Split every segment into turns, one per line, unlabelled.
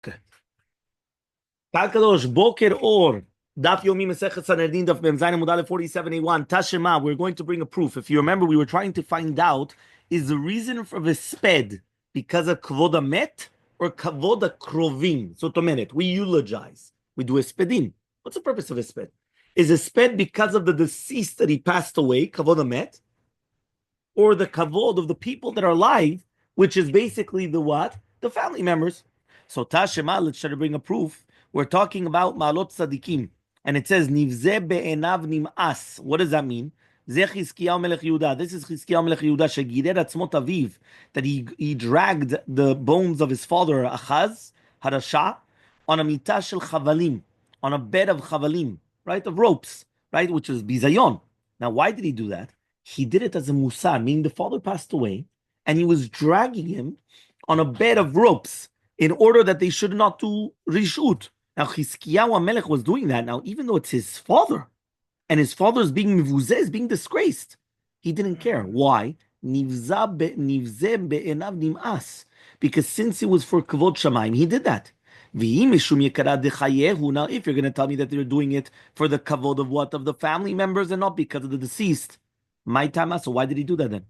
Okay. Kalkadosh Boker Or Daf Yomi Masechet Sanhedrin Daf Zayin Mudale 47A1 Tashema. We're going to bring a proof. If you remember, we were trying to find out is the reason for the sped because of kavod met or kavod krovim. So to minute we eulogize. We do a spedim. What's the purpose of a sped? Is a sped because of the deceased that he passed away, kavod met, or the kavod of the people that are alive, which is basically the what? The family members. So Tashema, let's try to bring a proof. We're talking about Ma'alot Tzadikim. And it says, Nivze be'enav nim'as. What does that mean? Ze Chizkiyahu melech Yehuda. This is Chizkiyahu melech Yehuda, shegirer atzmot aviv, that he dragged the bones of his father, Achaz, Harasha, on a mitah shel chavalim, on a bed of chavalim, right, of ropes, right, which is bizayon. Now, why did he do that? He did it as a musar, meaning the father passed away, and he was dragging him on a bed of ropes in order that they should not do rishut. Now, Chizkiyahu HaMelech was doing that. Now, even though it's his father, and his father is being mivuzeh, is being disgraced, he didn't care. Why? Nivze be'enav nim'as. Because since it was for kavod shamayim, he did that. Now, if you're going to tell me that they're doing it for the kavod of what? Of the family members and not because of the deceased. My time. So why did he do that then?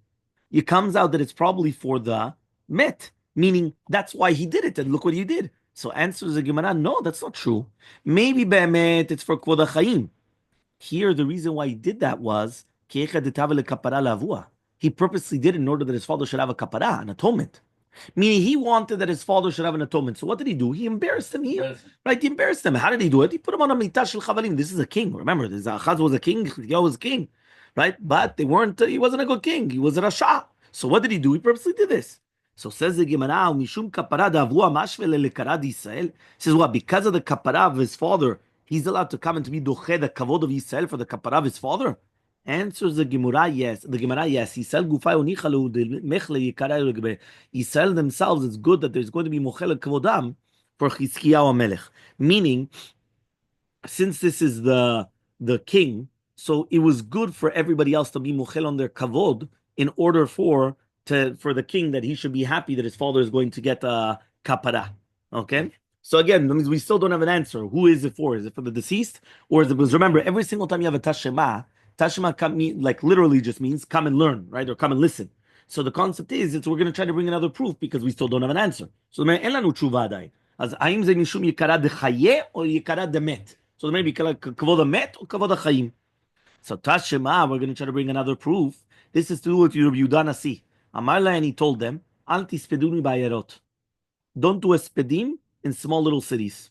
It comes out that it's probably for the met, meaning that's why he did it. And look what he did. So answers the Gemara, no, that's not true. Maybe be'emet, it's for kvod ha'chaim. Here, the reason why he did that was he purposely did it in order that his father should have a kapara, an atonement. Meaning he wanted that his father should have an atonement. So what did he do? He embarrassed him here. Right? He embarrassed him. How did he do it? He put him on a mitah shel chavalim. This is a king. Remember, this Achaz was a king. Chizkiyahu was a king. Right? But they weren't, he wasn't a good king. He was a rasha. So what did he do? He purposely did this. So says the Gemara, Mishum kapara davua mashvel lekarad Yisrael. Says what? Because of the kapara of his father, he's allowed to come and to be doche the kavod of Yisrael for the kapara of his father? Answers the Gemara, yes. The Gemara, yes. Yisrael themselves, it's good that there's going to be mochel kavodam for Chizkiyahu HaMelech. Meaning, since this is the king, so it was good for everybody else to be mochel on their kavod in order for the king that he should be happy that his father is going to get a kapara. Okay? So again, that means we still don't have an answer. Who is it for? Is it for the deceased? Or is it because remember, every single time you have a tashema like literally just means come and learn, right? Or come and listen. So the concept is we're going to try to bring another proof because we still don't have an answer. So אין לנו תשובה עדיין. אז האם זה משום יקרה דחיה או יקרה דמת? So maybe כבוד המת or כבוד החיים. So Tashema, we're going to try to bring another proof. This is to do with Rabbi Yehuda Nasi. Amar la, and he told them, Al tispeduni ba'ayerot. Don't do a spedim in small little cities,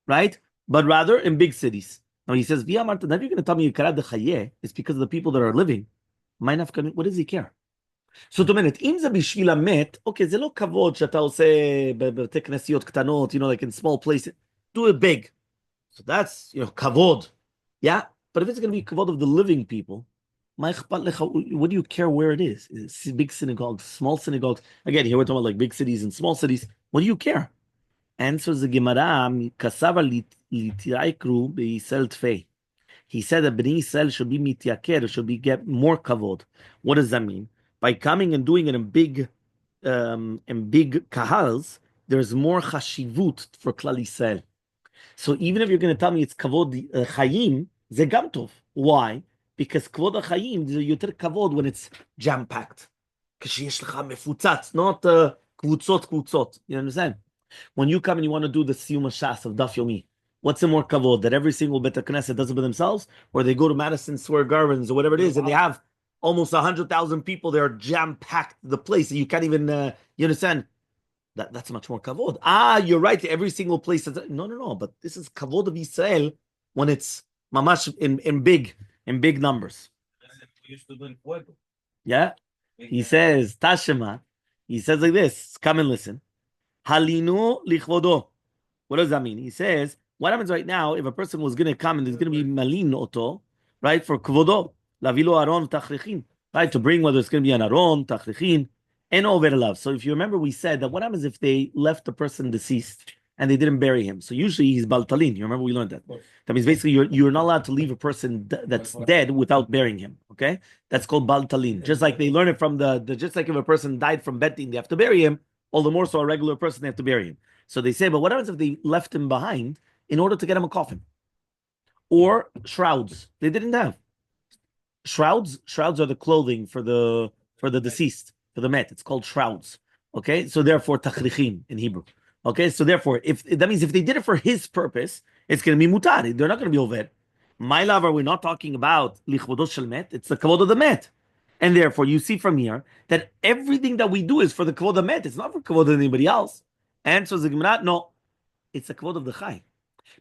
right? But rather in big cities. Now he says, "Via Marta, now you're going to tell me Yikara de Chaye is because of the people that are living. What does he care?" So to minute, אם זה בשביל המת, okay, זה לא כבוד שאתה עושה בבתי כנסיות קטנות, like in small places. Do it big. So that's, kavod. Yeah? But if it's going to be kavod of the living people, what do you care where it is? Is it big synagogues, small synagogues? Again, here we're talking about like big cities and small cities. What do you care? Answers the Gemara, Kasava litirakru be'Yisrael tfei. He said that Bnei Yisrael should be mityaker, get more kavod. What does that mean? By coming and doing it in big kahals, there's more chashivut for Klal Yisrael. So even if you're going to tell me it's kavod chayim, ze gam tov. Why? Because kavod chayim, there's yoter kavod when it's jam packed. כשיש לך מפוצץ, not קבוצות. You understand? When you come and you want to do the Siyum Shas of Daf Yomi, what's the more kavod? That every single Bet Knesset does it by themselves? Or they go to Madison Square Gardens or whatever it is, and they have almost 100,000 people there jam-packed the place, and you can't even, you understand? That's much more kavod. You're right, every single place. No, but this is kavod of Israel when it's mamash in big numbers. Yeah? He says, Tashema, he says like this, come and listen. Halinu lichvodo. What does that mean? He says, what happens right now if a person was going to come and there's going to be malin oto, right, for kvodo, lavilo aron tachlichin, right, to bring whether it's going to be an aron, tachlichin, and over love. So if you remember, we said that what happens if they left the person deceased and they didn't bury him? So usually he's baltalin. You remember we learned that. That means basically you're not allowed to leave a person that's dead without burying him. Okay, that's called baltalin. Just like they learn it from just like if a person died from betting, they have to bury him. All the more so a regular person, they have to bury him. So they say, but what happens if they left him behind in order to get him a coffin? Or shrouds. They didn't have. Shrouds are the clothing for the deceased, for the met. It's called shrouds. Okay, so therefore tachrichim in Hebrew. Okay, so therefore, if that means if they did it for his purpose, it's going to be mutar. They're not going to be over. My lover, we're not talking about lichvodos shel met. It's the kavod of the met, and therefore you see from here that everything that we do is for the kavod of the met. It's not for kavod of anybody else. And so the Gemara, no, it's the kavod of the chai,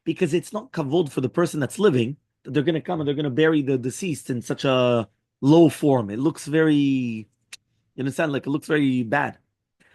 because it's not kavod for the person that's living. They're going to come and they're going to bury the deceased in such a low form. It looks very, you understand, like it looks very bad.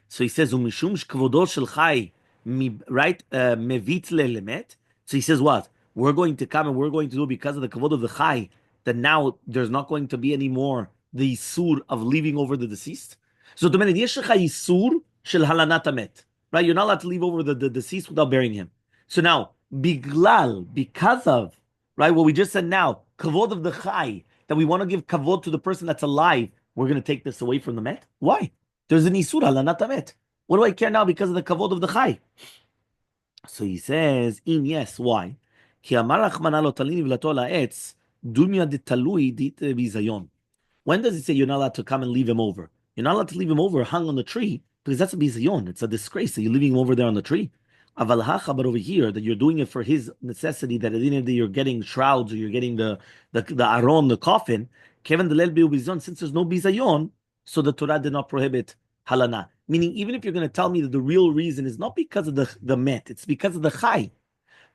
So he says, "Umishum kavodo shel chai, right? Mevit lemet." So he says, "What? We're going to come and we're going to do because of the kavod of the chai that now there's not going to be any more the isur of leaving over the deceased." So the minute yeshecha isur shel halanat hamet, right? You're not allowed to leave over the deceased without burying him. So now, because of, right, what we just said now, kavod of the chai, that we want to give kavod to the person that's alive, we're going to take this away from the met? Why? There's an isur halanat hamet. What do I care now because of the kavod of the chai? So he says, in yes, why? Ki amar Rachmana lo talini v'lato la'etz, dumya de talui dit bizayon. When does he say you're not allowed to come and leave him over? You're not allowed to leave him over hung on the tree because that's a bizayon. It's a disgrace that you're leaving him over there on the tree. Aval hacha, but over here that you're doing it for his necessity, that at the end of the day you're getting shrouds or you're getting the aron, the coffin. Kevin delel bizayon, since there's no bizayon, so the Torah did not prohibit halana. Meaning, even if you're going to tell me that the real reason is not because of the met, it's because of the chai.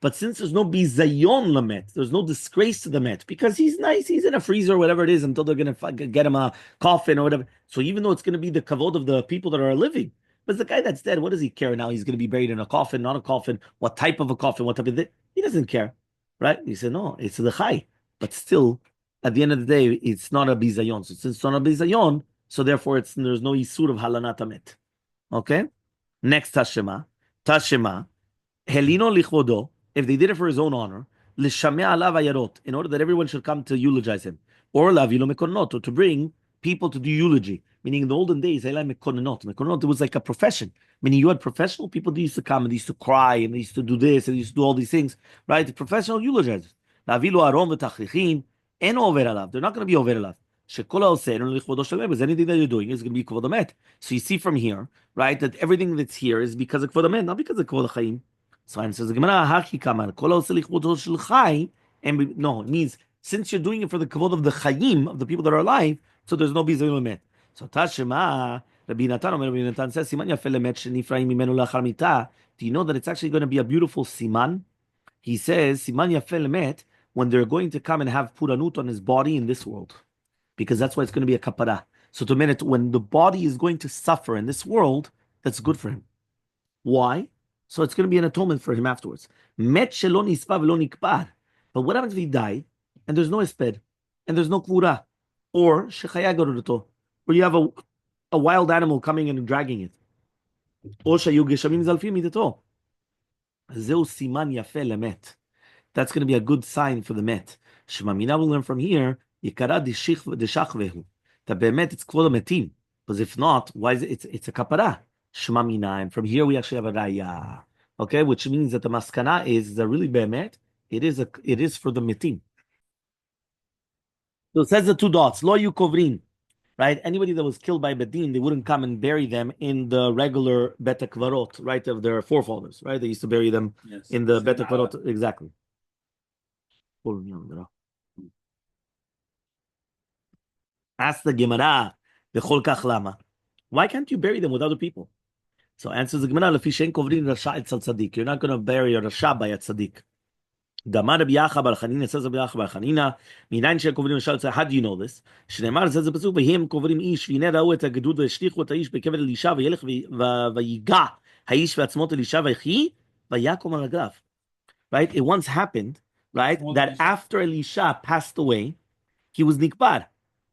But since there's no bizayon lamet, there's no disgrace to the met because he's nice, he's in a freezer or whatever it is until they're going to get him a coffin or whatever. So even though it's going to be the kavod of the people that are living, but the guy that's dead, what does he care now? He's going to be buried in a coffin, not a coffin. What type of a coffin? What type of he doesn't care, right? He said no, it's the chai. But still, at the end of the day, it's not a bizayon. So since it's not a bizayon, so therefore there's no isur of halanat hamet. Okay. Next tashema, helino lichvodo. If they did it for his own honor, l'shameh alav ayarot, in order that everyone should come to eulogize him, or lavilo mekonot, or to bring people to do eulogy. Meaning, in the olden days, mekonot, it was like a profession. Meaning, you had professional people that used to come and they used to cry and they used to do this and they used to do all these things, right? The professional eulogizers. Lavilo aron v'tachrichin, en over alav. They're not going to be over alav. Because anything that you're doing is going to be kavod hamet. So you see from here, right, that everything that's here is because of kavod hamet, not because of kavod chaim. So it says the Gemara, Haki Kaman, and no, it means since you're doing it for the kavod of the chayim, of the people that are alive, so there's no bizayon met. So Tashema, Rabbi Natan says, Siman yafeh lemet shenifraim mimenu lachar mita. Do you know that it's actually going to be a beautiful siman? He says, Siman yafeh lemet, when they're going to come and have puranut on his body in this world, because that's why it's going to be a kapara. So to a minute, when the body is going to suffer in this world, that's good for him. Why? So it's going to be an atonement for him afterwards. Met shelo nispa v'lo nikpar. But what happens if he died and there's no esped and there's no kvura, or shechaya garudato, or you have a wild animal coming and dragging it, or shayu geshamim zalfim mitato. Zeu siman yafeh lemet. That's going to be a good sign for the met. Shemamina will learn from here yikara deshachvehu, that bemet it's kvod metim. Because if not, why is it? It's a kapara. Shmamina, and from here we actually have a raya, okay, which means that the maskana is the really bemet. It is for the mitim. So it says the two dots. Lo yu kovrin, right? Anybody that was killed by bedin, they wouldn't come and bury them in the regular bet kvarot, right, of their forefathers, right? They used to bury them in the bet kvarot, exactly. Ask the Gemara, b'chol kach lama. Why can't you bury them with other people? So answers the Gemara, lefi she'en kovrin rasha etzel tzaddik. You're not going to bury a rasha by a tzaddik. Damar Rabbi Yacha bar Chanina, says Rabbi Yacha bar Chanina, minayin she'en kovrin rasha etzel. How do you know this? Shneimar says the pasuk, v'hem kovrim ish v'hinei ra'u et hagedud v'yishlichu et ha'ish bekever Elisha v'yelech v'yiga ha'ish v'atzmot Elisha v'yichi v'yakom al ha'graf. Right? It once happened, right, that after Elisha passed away, he was nikbar.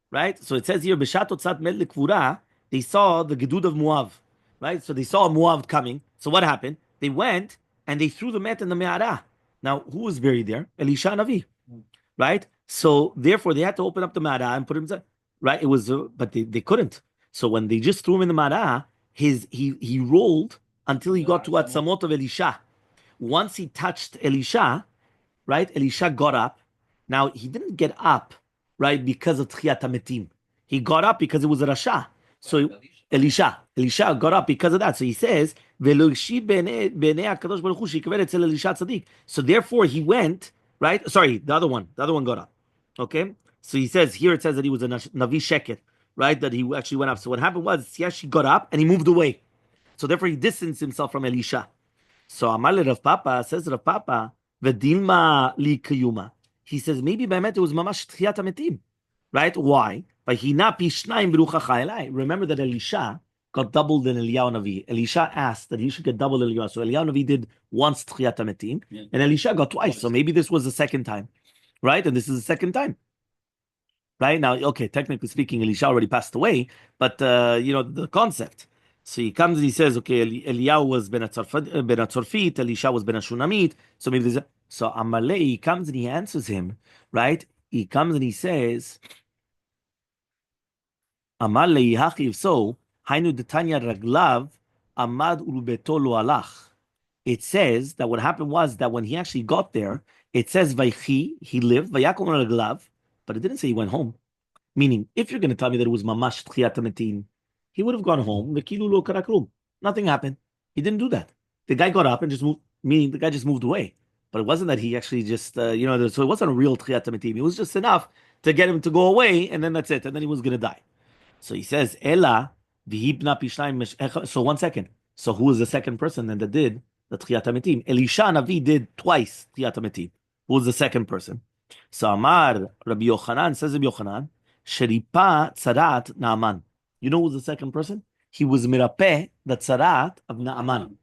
Right? So it says here, B'shat otzat med lekvura, they saw the gedud of Moav. Right? So they saw Moav coming. So what happened? They went and they threw the met in the me'ara. Now, who was buried there? Elisha Navi. Right? So therefore, they had to open up the me'ara and put him inside. Right? It was, but they couldn't. So when they just threw him in the me'ara, he rolled until he got to Atzamot of Elisha. Once he touched Elisha, right? Elisha got up. Now he didn't get up, right, because of Tchiyat HaMetim. He got up because it was a Rasha. So Elisha got up because of that. So he says, "Veloshi b'nei Hakadosh Baruch Hu shikver etzel Elisha tzaddik." So therefore he went, right? Sorry, the other one got up. Okay, so he says here it says that he was a Navi Sheket, right? That he actually went up. So what happened was, yes, he got up and he moved away. So therefore he distanced himself from Elisha. So Amaleh Rav Papa says Rav Papa v'dilma li kiyuma. He says maybe B'emet it was mamash tchiyat hametim, right? Why? Remember that Elisha got doubled in Eliyahu Navi. Elisha asked that he should get double Eliyahu. So Eliyahu Navi did once tchiyat hametim, and Elisha got twice. So maybe this was the second time, right? And this is the second time. Right now, okay, technically speaking, Elisha already passed away, but the concept. So he comes and he says, okay, Eliyahu was ben Atzorfit, Elisha was ben Ashunamit. So maybe there's so Amaleh, he comes and he answers him, right? He comes and he says, Amaleh, if so, Hainu detanya raglav amad urubeto lo alach. It says that what happened was that when he actually got there, it says Vaychi, he lived, Vayakom raglav, but it didn't say he went home. Meaning, if you're going to tell me that it was mamash tchiyat hametim, he would have gone home. Nothing happened. He didn't do that. The guy got up and just moved. Meaning, the guy just moved away. But it wasn't that he actually just, so it wasn't a real tchiyat hametim. It was just enough to get him to go away, and then that's it. And then he was going to die. So he says, Ela v'hibna pishnayim. So 1 second. So who was the second person then that did the tchiyat hametim? Elisha Navi did twice tchiyat hametim. Who was the second person? So Amar Rabbi Yochanan says Rabbi Yochanan, Sheripa Tzarat Naaman. You know who's the second person? He was Mirapeh, the Tzarat of Naaman.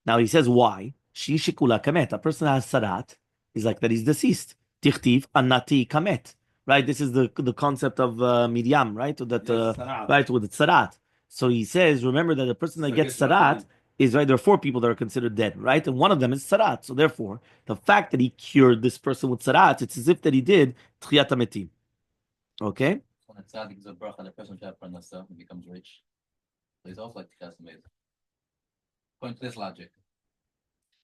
Now he says why? Shishikula Kamet. A person that has Tzarat is like that he's deceased. Tichtiv Anati Kamet. Right? This is the concept of Miriam, right? Right, with the Tzarat. So he says, remember that the person that gets Tzarat is right. There are 4 people that are considered dead, right? And one of them is Tzarat. So therefore, the fact that he cured this person with Tzarat, it's as if that he did Tchiyat HaMetim. Okay?
When a tzaddik gives a bracha, the person should have parnasa and becomes rich. So he's also like the Amazing. According to this logic.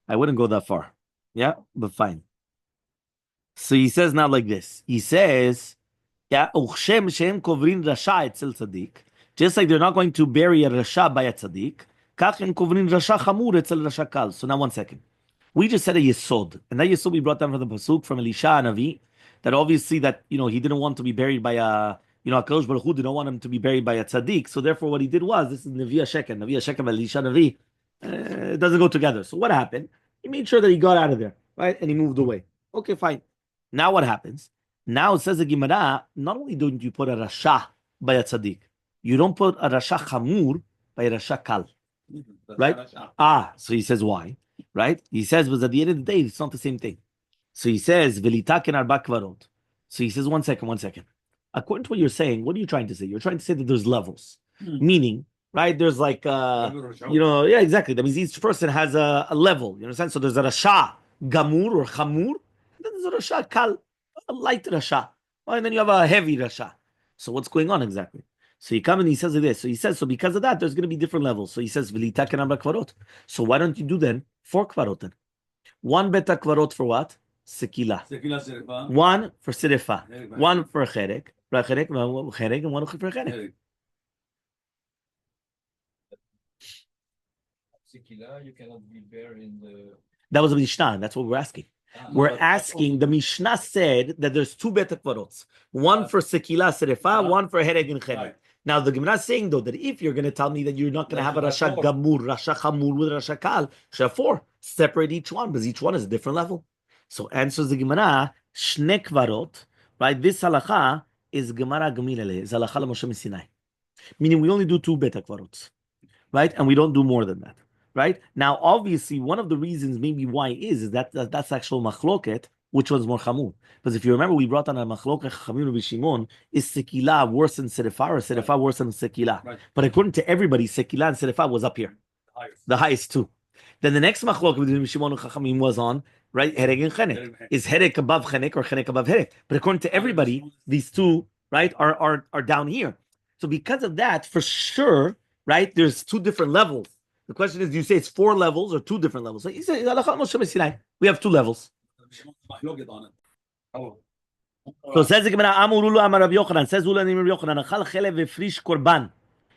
I wouldn't go that far. Yeah, but fine. So he says now like this. He says, yeah, just like they're not going to bury a rasha by a tzaddik, so now 1 second. We just said a yesod, and that yesod we brought down from the pasuk from Elisha Navi, that obviously that he didn't want to be buried by a HaKadosh Baruch Hu didn't want him to be buried by a tzaddik. So therefore, what he did was, this is Nevi Shekem, Elisha Navi. It doesn't go together. So what happened? He made sure that he got out of there, right, and he moved away. Okay, fine. Now what happens? Now it says the Gemara, not only don't you put a rasha by a tzaddik, you don't put a rasha chamur by a rasha kal, right? So he says why, right? He says, but at the end of the day, it's not the same thing. So he says, "Velitaken arba kvarot." So he says, 1 second. According to what you're saying, what are you trying to say? You're trying to say that there's levels, meaning, right? There's like, yeah, exactly. That means each person has a level. You understand? So there's a rasha gamur or chamur, and then there's a rasha kal, a light rasha, and then you have a heavy rasha. So what's going on exactly? So he comes and he says this. So he says, so because of that, there's going to be different levels. So he says, "Velitaken arba kvarot." So why don't you do then 4 kvarot then? 1 beta kvarot for what? Sekila. 1 for Sirefa. 1 for Cherek. And 1 for Cherek.
Sekila, you cannot be buried in the...
That was a Mishnah. That's what we're asking. We're asking, the Mishnah said that there's 2 beta kvarots. 1 for Sekila, Sirefa, 1 for Hereg and Cherek. Now the Gemara is saying though that if you're going to tell me that you're not going to have a Rasha Gamur, Rasha Chamur with Rasha Kal, should have 4. Separate each one because each one is a different level. So answers the Gemara, Shne Kvarot, right? This halacha is Gemara Gemilele, is halacha Moshe Sinai. Meaning we only do 2 beta kvarots, right? And we don't do more than that, right? Now, obviously, one of the reasons maybe why is that's actual machloket, which one's more chamur. Because if you remember, we brought on a machloket Chamim Rabbi Shimon, is Sekila worse than Serefa or Serefa worse than Sekila? Right. But according to everybody, Sekila and Serefa was up here. The highest too. Then the next machloket between Shimon and Chachamim was on, right, Hereg and Chenek. Is Hereg above Chenek or Chenek above Hereg? But according to everybody, these 2, right, are down here. So because of that, for sure, right, there's 2 different levels. The question is, do you say it's 4 levels or 2 different levels? Like he said, we have 2 levels. So says the Gemara, Amurulu Amar Rabbi Yochanan, says Ula Rabbi Yochanan, Achal chelev v'frish korban.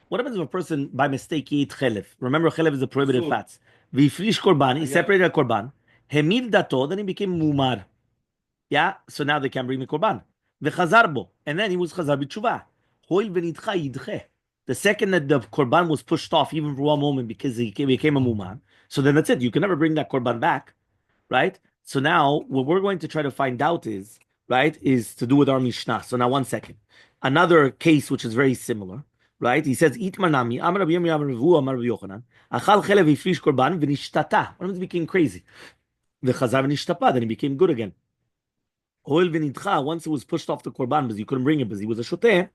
What happens if a person by mistake he ate chelev? Remember, chelev is the prohibited fats. V'frish korban, he separated a korban. Hemid dato, then he became mumar. Yeah, so now they can bring the korban. V'chazar bo, and then he was chazar b'tshuva. Hoi v'nidcha yidche. The second that the korban was pushed off, even for one moment, because he became a mumar, so then that's it. You can never bring that korban back, right? So now what we're going to try to find out is, right, is to do with our Mishnah. So now 1 second. Another case which is very similar, right? He says, Itmanami, Amar Rabbi Yirmiyah, Amar Ravu, Amar Rabbi Yochanan, Achal chelev v'frish korban v'nishtata. What happens? He became crazy. V'chazar v'nishtapa, then he became good again. Oil v'nidcha, once it was pushed off the korban, because you couldn't bring it, because he was a shoteh,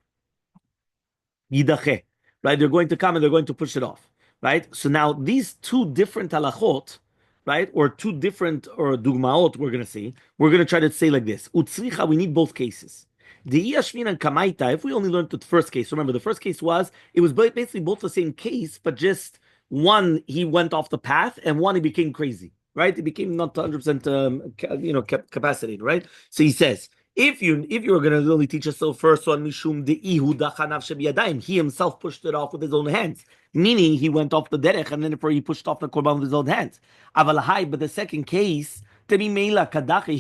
yidache. Right? They're going to come and they're going to push it off. Right? So now these 2 different halachot, right, or 2 different or dugmaot, we're going to try to say like this. Utzricha, we need both cases. The Iyashmin and Kamaita, if we only learned the first case, remember the first case it was basically both the same case, but just one he went off the path and one he became crazy, right? It became not 100% capacitated, right? So he says, if you were going to only teach us the first one, mishum de'ihu dachanav shebiyadayim, he himself pushed it off with his own hands, meaning he went off the derech and then he pushed off the korban with his own hands. But the second case, he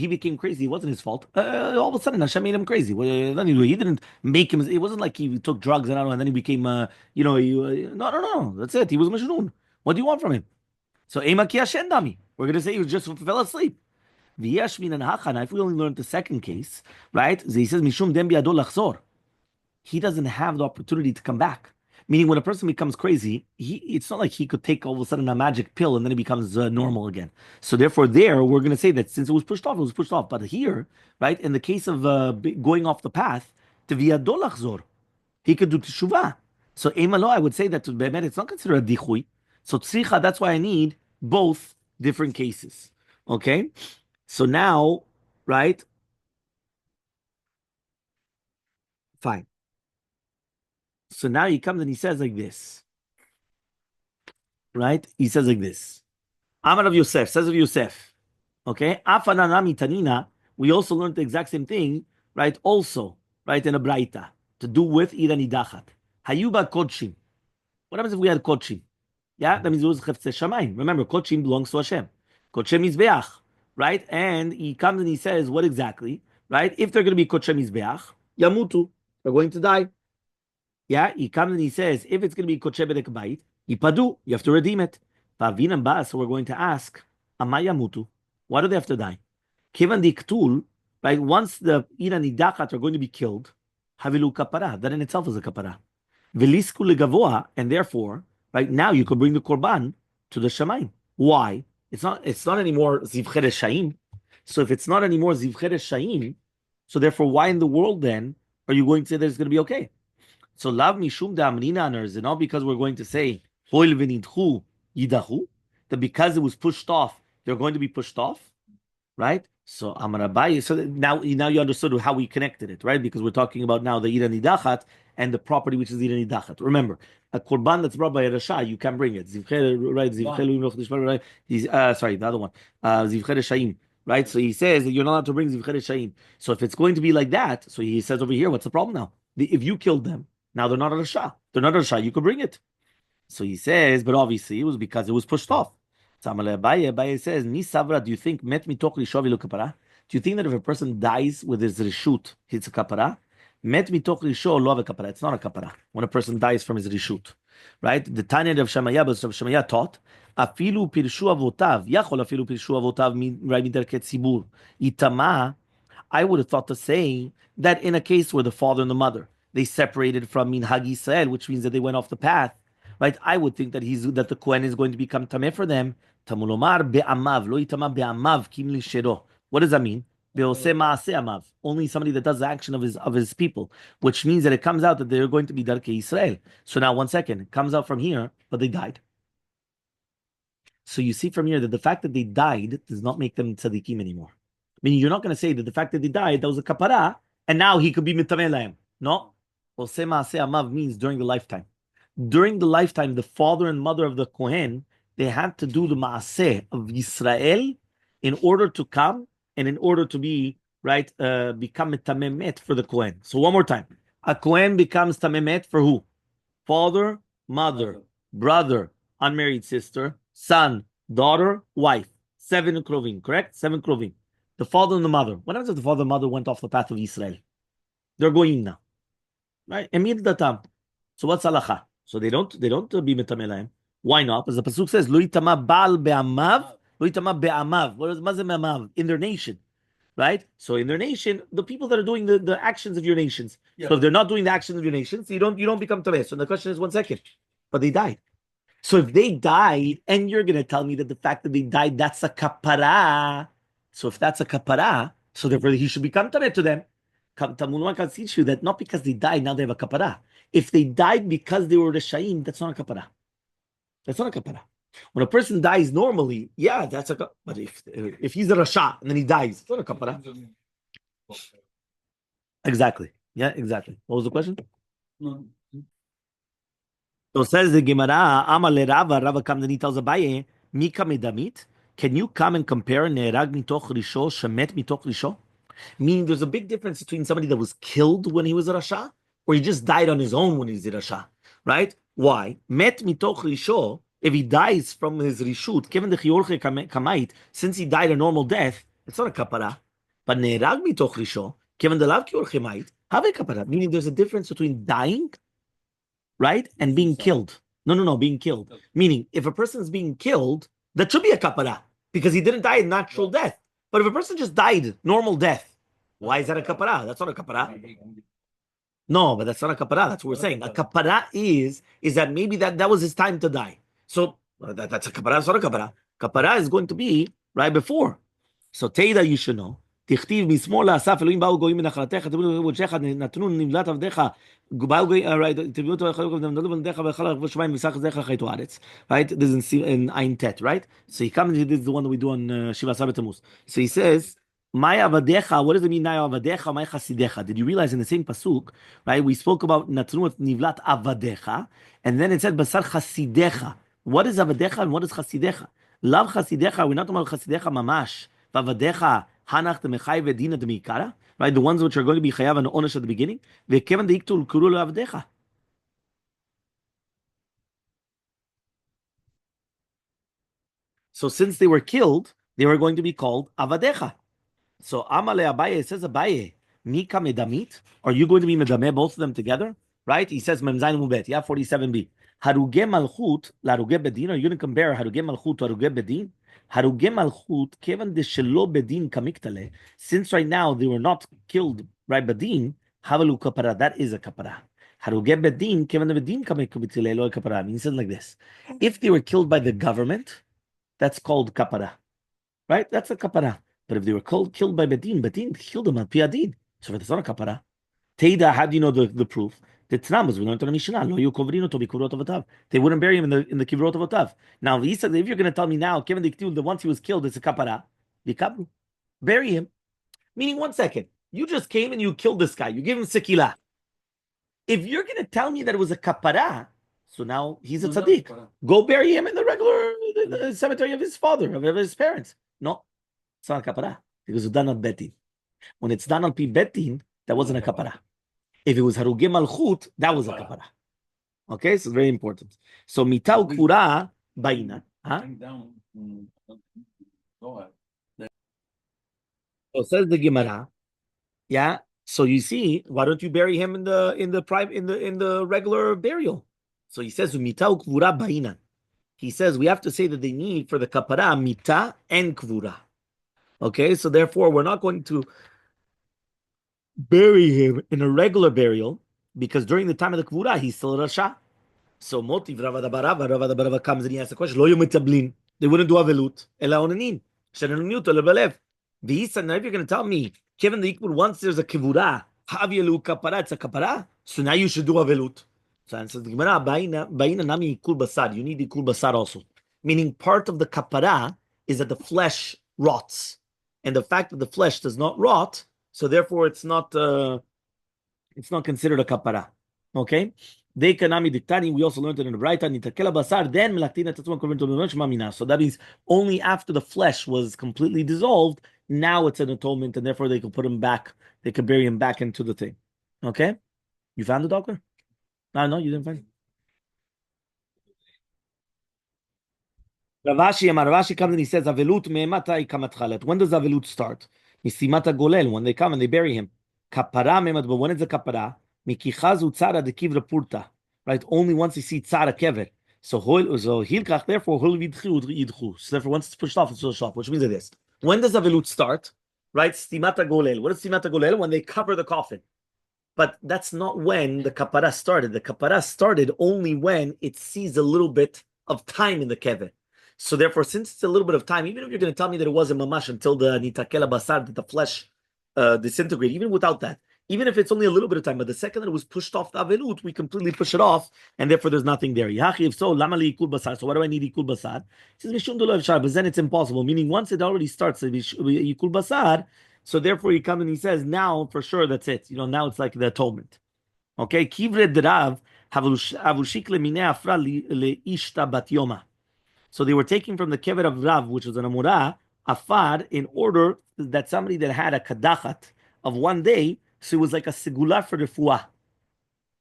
became crazy. It wasn't his fault. All of a sudden, Hashem made him crazy. He didn't make him. It wasn't like he took drugs and then he became, no. That's it. He was Majnun. What do you want from him? So, we're going to say he just fell asleep. If we only learned the second case, right? He says, Mishum dem biado lachzor. He doesn't have the opportunity to come back. Meaning, when a person becomes crazy, it's not like he could take all of a sudden a magic pill and then he becomes normal again. So therefore, we're going to say that since it was pushed off, it was pushed off. But here, right, in the case of going off the path, biado lachzor, he could do teshuvah. So Elmaleh, I would say that to Be'emet, it's not considered a dichui. So tzricha, that's why I need both different cases. Okay? So now, right? Fine. So now he comes and he says like this. Right? He says like this. Amar of Yosef, says of Yosef. Okay? Afananami tanina, we also learned the exact same thing, right? Also, right, in a braita, to do with Iran Idachat. Hayuba Kodshim. What happens if we had Kodshim? Yeah, that means it was Chefze Shamayim. Remember, Kodshim belongs to Hashem. Kodshim is Beach. Right? And he comes and he says, what exactly? Right? If they're going to be Kodshim Mizbeach, Yamutu, they're going to die. Yeah? He comes and he says, if it's going to be Kodshim Bedek Bait, Yipadu, you have to redeem it. Vavinam Bas, so we're going to ask, Amay Yamutu, why do they have to die? Kivan Diktul, right? Once the Iran Idachat are going to be killed, Havilu Kapara, that in itself is a Kapara. Velisku Legavoa, and therefore, right now you could bring the Korban to the Shamayim. Why? It's not anymore Zivcher Shaim. So if it's not anymore Zivcher Shaim, so therefore why in the world then are you going to say that it's going to be okay? So Lav Mishum Da Amrina, is it not because we're going to say Hoil V'nidchu Yidahu, that because it was pushed off, they're going to be pushed off, right? So Amar Abaye, so now you understood how we connected it, right? Because we're talking about now the Iran Idachat and the property which is Iran Idachat. Remember, a korban that's brought by a Rasha, you can bring it. Right? Sorry, the other one. Zivcher Shaim. Right? So he says that you're not allowed to bring Zivcher Shaim. So if it's going to be like that, so he says over here, what's the problem now? If you killed them, now they're not a Rasha. They're not a Rasha, you could bring it. So he says, but obviously it was because it was pushed off. So Abaye says, Ni Savra, do you think met mitoch rishovi lo kapara? Do you think that if a person dies with his rishut, it's a kapara? Met mitoch risho lo a kapara. It's not a kapara when a person dies from his rishut, right? The Tanya of Shammaya taught, afilu pirshu avotav, yachol afilu pirshu avotav, right, miderket zibur. Itama, I would have thought to say that in a case where the father and the mother, they separated from minhag Yisrael, which means that they went off the path, right? I would think that the Kohen is going to become tameh for them. Tamulomar be'amav, lo itama be'amav kim lishero. What does that mean? Be'oseh ma'aseh amav. Only somebody that does the action of his people, which means that it comes out that they're going to be darkei Yisrael. So now 1 second, it comes out from here, but they died. So you see from here that the fact that they died does not make them tzaddikim anymore. Meaning you're not going to say that the fact that they died, that was a kapara, and now he could be mitameh lahem. No. Oseh ma'aseh amav means during the lifetime. During the lifetime, the father and mother of the Kohen they had to do the Maaseh of Yisrael in order to come and in order to be, right, become a tamemet for the Kohen. So one more time. A Kohen becomes tamemet for who? Father, mother, brother, unmarried sister, son, daughter, wife. 7 krovim, correct? 7 krovim. The father and the mother. What happens if the father and mother went off the path of Israel? They're going now, right? Emid datam. So what's halacha? So they don't be metamelayim. Why not? Because the pasuk says lo yitama bal be'amav, lo yitama be'amav. What is mazem be'amav? In their nation, right? So in their nation, the people that are doing the actions of your nations. Yeah. So if they're not doing the actions of your nations, you don't become tameh. So the question is 1 second, but they died. So if they died, and you're gonna tell me that the fact that they died, that's a kapara. So if that's a kapara, so therefore he should become tameh to them. Talmud can teach you that not because they died, now they have a kapara. If they died because they were Reshaim, that's not a kapara. That's not a kapara. When a person dies normally, yeah, that's a kapara. But if he's a Rasha and then he dies, it's not a kapara. Exactly. Yeah, exactly. What was the question? No. So says the Gemara, Amale Rava, Rava comes and he tells Abaye, Mika medamit, can you come and compare Nerag mitoch risho, Shemet mitoch risho? Meaning there's a big difference between somebody that was killed when he was a Rasha, or he just died on his own when he's a Rasha, right? Why? Met mitoch risho, if he dies from his rishut, given the chiorche kamait, since he died a normal death, it's not a kapara. But nerag mitoch risho, given the lav chiorche kamait, have a kapara. Meaning there's a difference between dying, right, and being killed. No, being killed. Meaning if a person is being killed, that should be a kapara, because he didn't die a natural death. But if a person just died normal death, why is that a kapara? That's not a kapara. No, but that's not a kapara. That's what we're saying. A kapara is that maybe that was his time to die. So that's a kapara. That's not a kapara. Kapara is going to be right before. So Teida, you should know. תכתיב משמאל לאסף אלוהים באו גויים מנחלתך תביאו קודשך נתנו נמלט עבדיך באו גויים תביאו אותו נמלטו בנדיך ויכל ערבו שמיים וסך זך לחייתו הארץ. Right, this is in Ein Tet, right? So he comes, this is the one that we do on Shiva Sabbath Tammuz. So he says Mai avadecha, what does it mean Mai avadecha, Mai chasidecha? Did you realize in the same pasuk, right, we spoke about natnu nivlat avadecha, and then it said basar chasidecha. What is avadecha and what is chasidecha? Lav chasidecha, we're not talking about chasidecha mamash. Vavadecha hanach demechai vedina demikara, right? The ones which are going to be chayav and onish at the beginning. Vekevan deiktul kuru leavadecha. So since they were killed, they were going to be called avadecha. So Amale Abaye says Abaye, Mika medamit. Are you going to be medameh both of them together? Right? He says Memzayin Mubet, yeah, 47b. Haruge malchut laruge bedin. Are you going to compare Haruge malchut to Haruge bedin? Haruge malchut kevan de shelo bedin kamiktale. Since right now they were not killed by bedin, havalu kapara. That is a kapara. Haruge bedin kevan de bedin kamiktale lo kapara. Means something like this: if they were killed by the government, that's called kapara. Right? That's a kapara. But if they were killed by Bedin killed them at Piadin. So that's not a kapara. Teida, how do you know the proof? The Tnamas, we learned on the Mishnah. They wouldn't bury him in the kivrot of Otav. Now, he said, if you're going to tell me now, given the once he was killed, it's a kapara. Bury him. Meaning, 1 second. You just came and you killed this guy. You gave him sekila. If you're going to tell me that it was a kapara, so now he's a tzaddik. Go bury him in the regular the cemetery of his father, of his parents. No. It's not a kapara because it's done on betin. When it's done on pi betin, that wasn't a kapara. If it was haruge malchut, that was a kapara. Okay, so very important. So mitau kura baina. So says the Gemara. Yeah. So you see, why don't you bury him in the regular burial? So he says mitau kura baina. He says we have to say that they need for the kapara mita and kvura. Okay, so therefore we're not going to bury him in a regular burial because during the time of the kvura he's still a rasha. So motiv Ravadabarava comes and he asks the question: Lo yomitablin. They wouldn't do avelut ela onanin. Shenanuniut lebelev. V'isa. Now if you're going to tell me, given the equal once there's a kvura, havielu kapara, it's a kapara. So now you should do avelut. So answers the Gemara: Baina nami ikul basar. You need ikul basar also, meaning part of the kapara is that the flesh rots. And the fact that the flesh does not rot, so therefore it's not considered a kapara. Okay? They kanami diktani. We also learned it in the Braita. Nitakela basar. Then melaktina tatzman korban tolunot shmamina. So that means only after the flesh was completely dissolved, now it's an atonement, and therefore they could put him back. They could bury him back into the thing. Okay, you found the doctor? No, you didn't find it. Ravashi comes and he says, Avelut me'ematai kamatchalet. When does Avelut start? Misimata golel, when they come and they bury him. Kapara me'emat, but when is the kapara? Mikichazu tzara de kivra purta. Right? Only once you see tzara kever. So hilkach, therefore, hol vidchu yidchu. So therefore, once it's pushed off, it's pushed off, which means it is. When does Avelut start? Right? Stimata golel. What is stimata golel? When they cover the coffin. But that's not when the kapara started. The kapara started only when it sees a little bit of time in the kever. So therefore, since it's a little bit of time, even if you're going to tell me that it wasn't mamash until the nitakela basar, that the flesh disintegrated, even without that, even if it's only a little bit of time, but the second that it was pushed off the avelut, we completely push it off, and therefore there's nothing there. If so, lama li ikul basar. So why do I need ikul basar? He says mishum dolo efshar, but then it's impossible. Meaning once it already starts ikul basar, so therefore he comes and he says now for sure that's it. Now it's like the atonement. Okay, kivre drav havushik lemine afra leishta bat yoma. So they were taking from the kever of Rav, which was an amurah, afar, in order that somebody that had a kadachat of one day, so it was like a segulah for the fuah.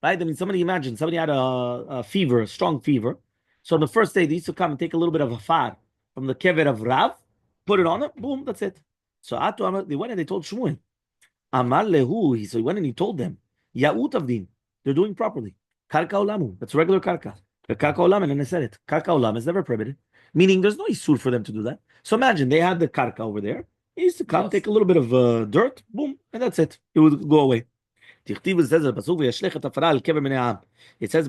Right? I mean, somebody had a fever, a strong fever. So on the first day, they used to come and take a little bit of afar from the kever of Rav, put it on it, boom, that's it. So they went and they told Shmuel. Amar lehu, so he went and he told them, Ya'ut avdin, they're doing properly. Karka olamu, that's regular karka. The karka olam, and then I said it. Karka olam is never prohibited. Meaning there's no isur for them to do that. So imagine they had the karka over there. He used to come, take a little bit of dirt, boom, and that's it. It would go away. It says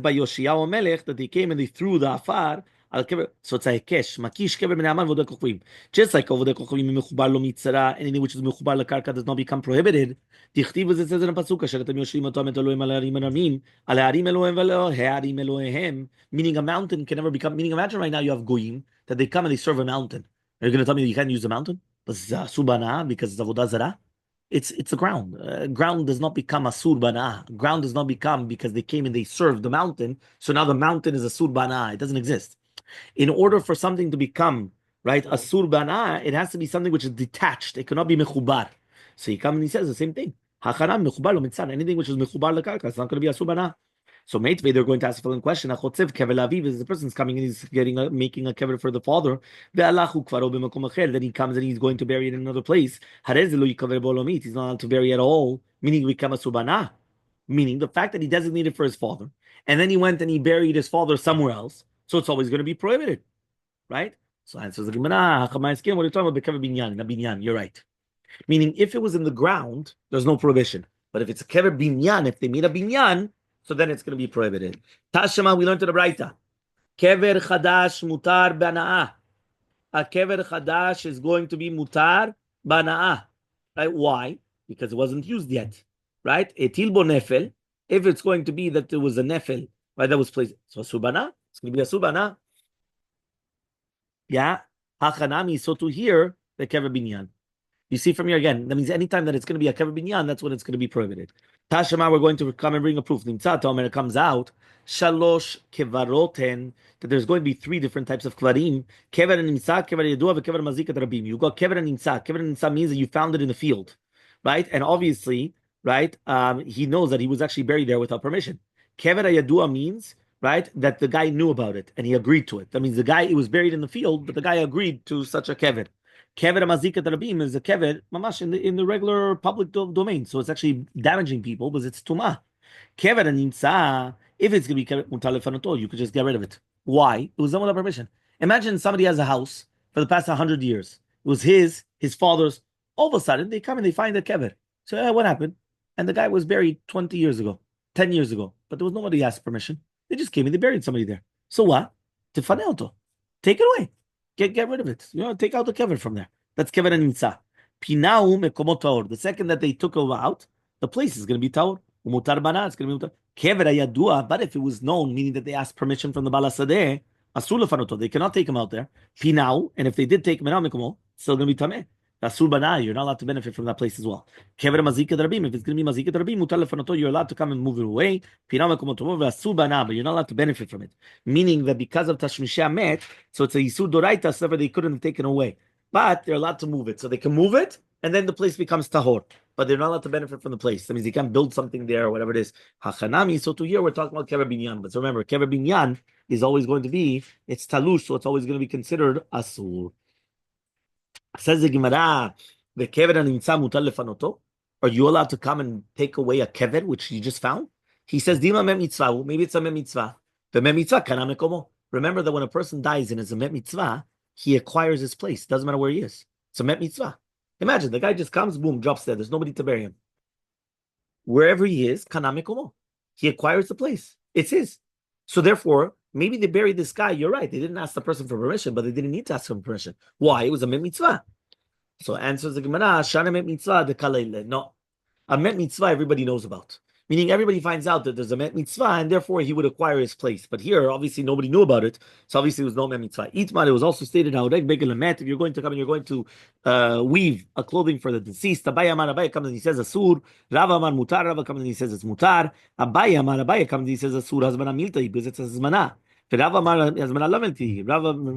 by Yoshiyahu Melech that they came and they threw the afar al kever. So it's a hekesh, makish kever min ha'aman v'odeh kochvim. Just like over the kochvim mechubar lo mitzara, anything which is mechubar lekarka does not become prohibited. Tichtiv, it says in a pasuk, asher atem yoshim otam et Elohim al ha'arim aramim, al ha'arim Elohim v'lo ha'arim Eloheim. Meaning a mountain can never become. Meaning imagine right now you have goyim that they come and they serve a mountain. Are you going to tell me that you can't use the mountain? But it's subana because it's avodah zarah. It's the ground. Ground does not become a surbana. Ground does not become because they came and they served the mountain. So now the mountain is a surbana. It doesn't exist. In order for something to become right a surbana, it has to be something which is detached. It cannot be mechubar. So he comes and he says the same thing. Hacharam mechubar lo mitzan. Anything which is mechubar lekarka, it's not going to be a surbana. So Meitve, they're going to ask the following question: Achotzev kever laviv, is the person's coming and he's making a kever for the father. Ve'alahu kvaro b'makom acher. Then he comes and he's going to bury it in another place. Harez lo yikaver bolomit. He's not allowed to bury at all. Meaning we become a subana. Meaning the fact that he designated for his father, and then he went and he buried his father somewhere else. So it's always going to be prohibited, right? So answers the Gemara. What are you talking about? Bekever binyan, na binyan. You're right. Meaning if it was in the ground, there's no prohibition. But if it's a kever binyan, if they made a binyan, so then it's going to be prohibited. Tashema, we learned to the Braita. Kever chadash mutar bana'ah. A kever chadash is going to be mutar bana'ah. Right? Why? Because it wasn't used yet. Right? Etil bo nefel. If it's going to be that there was a nefel, right, that was placed. So subana, it's going to be a subana. Yeah. Hachanami, so to hear the kever binyan. You see from here again, that means anytime that it's going to be a kever binyan, that's when it's going to be prohibited. Tashema, we're going to come and bring a proof. Nimtzat, when it comes out, shalosh kevaroten, that there's going to be three different types of klarim. Kever nimtzat, kever yedua, kever mazikat rabim. You got kever nimtzat. Kever nimtzat means that you found it in the field, right? And obviously, right, he knows that he was actually buried there without permission. Kever yedua means, right, that the guy knew about it and he agreed to it. That means the guy, it was buried in the field, but the guy agreed to such a kever. Kever mazikat rabim is a kever mamash in the regular public domain, so it's actually damaging people because it's tumah. Kever nimtza, if it's going to be mutar lefanoto, you could just get rid of it. Why? It was done without permission. Imagine somebody has a house for the past 100 years. It was his father's. All of a sudden, they come and they find the kever. So what happened? And the guy was buried 20 years ago, 10 years ago, but there was nobody asked permission. They just came and they buried somebody there. So what? Tifanelto. Take it away. Get rid of it. Take out the kever from there. That's kever nimtza. Pinau mekomot taor. The second that they took it out, the place is going to be taor. Umutar bana, it's going to be mutar. Kever ayadua, but if it was known, meaning that they asked permission from the balasadeh, asur lefanoto, they cannot take him out there. Pinau, and if they did take him out mekomot, it's still going to be tameh. Asur bana, you're not allowed to benefit from that place as well. Kever mazika darabim, if it's going to be mazika darabim, mutar lefanoto, you're allowed to come and move it away. Pirama komotomo ve'asur bana, but you're not allowed to benefit from it. Meaning that because of tashmishah met, so it's a yisur doraita, so they couldn't have taken away. But they're allowed to move it. So they can move it, and then the place becomes tahor. But they're not allowed to benefit from the place. That means you can't build something there or whatever it is. Hachanami, so to here we're talking about kever binyan. But so remember, kever binyan is always going to be, it's talush, so it's always going to be considered asur. Says the Gemara, the kever nimtza mutar lefanoto. Are you allowed to come and take away a kever which you just found? He says, Dima mem mitzvah, maybe it's a mem mitzvah. The mem mitzvah kana mekomo. Remember that when a person dies and is a mem mitzvah, he acquires his place. Doesn't matter where he is. It's a mem mitzvah. Imagine the guy just comes, boom, drops dead. There's nobody to bury him. Wherever he is, kana mekomo. He acquires the place. It's his. So therefore, maybe they buried this guy. You're right. They didn't ask the person for permission, but they didn't need to ask him permission. Why? It was a met mitzvah. So answers the Gemara, Shana met mitzvah de kalele. No, a met mitzvah everybody knows about. Meaning everybody finds out that there's a met mitzvah, and therefore he would acquire his place. But here, obviously, nobody knew about it, so obviously it was no met mitzvah. Itmar, it was also stated how if you're going to come and you're going to weave a clothing for the deceased. Abaya comes and he says asur. Rava Amar mutar. Rava comes and he says it's mutar. Abaya comes and he says asur. Hazmana milta because it says hazmana. Rava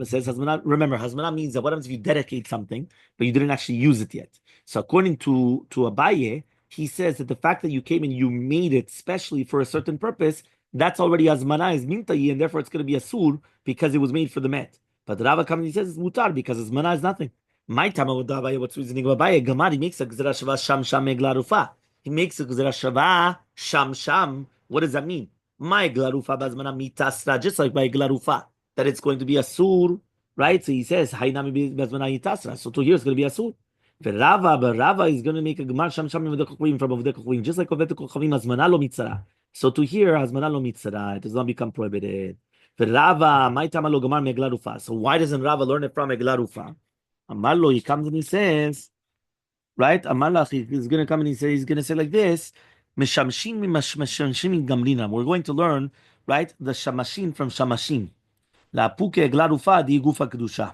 says hazmana. Remember, hazmana means that what happens if you dedicate something but you didn't actually use it yet. So according to Abaye, he says that the fact that you came and you made it specially for a certain purpose, that's already azmana is mintayi, and therefore it's going to be asur because it was made for the met. But Rava comes and he says it's mutar because azmana is nothing. My time with Abaye, what's reasoning of Abaye? Gamar, he makes a gzera shava sham sham eglarufa. He makes a gzera shava sham sham. What does that mean? My glarufa bazmana mitasra, just like by glarufa, that it's going to be asur, right? So he says hainami bazmana mitasra. So to here it's going to be asur. But Rava is going to make a gemar sham sham from Avdei Kochuvim, just like Avdei Kochuvim azmana lo mitzara. So to here azmana lo mitzara, it does not become prohibited. But Rava, my tamalo gemar meglarufa. So why doesn't Rava learn it from meglarufa? Amarlo, he comes and he says, right? Amalach, he's going to come and he's going to say like this. We're going to learn, right, the shamashim from shamashim. La puke eglarufa di gufa kedusha.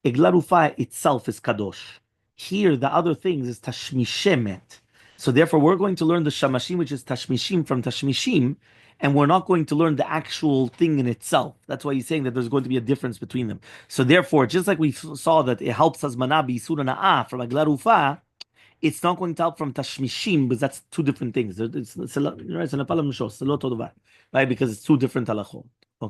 Eglarufa itself is kadosh. Here, the other things is tashmishemet. So therefore, we're going to learn the shamashim, which is tashmishim from tashmishim, and we're not going to learn the actual thing in itself. That's why he's saying that there's going to be a difference between them. So therefore, just like we saw that it helps as manabi surana'ah from eglarufa, it's not going to help from tashmishim because that's two different things. It's a lot, right? Right? Because it's two different halachot.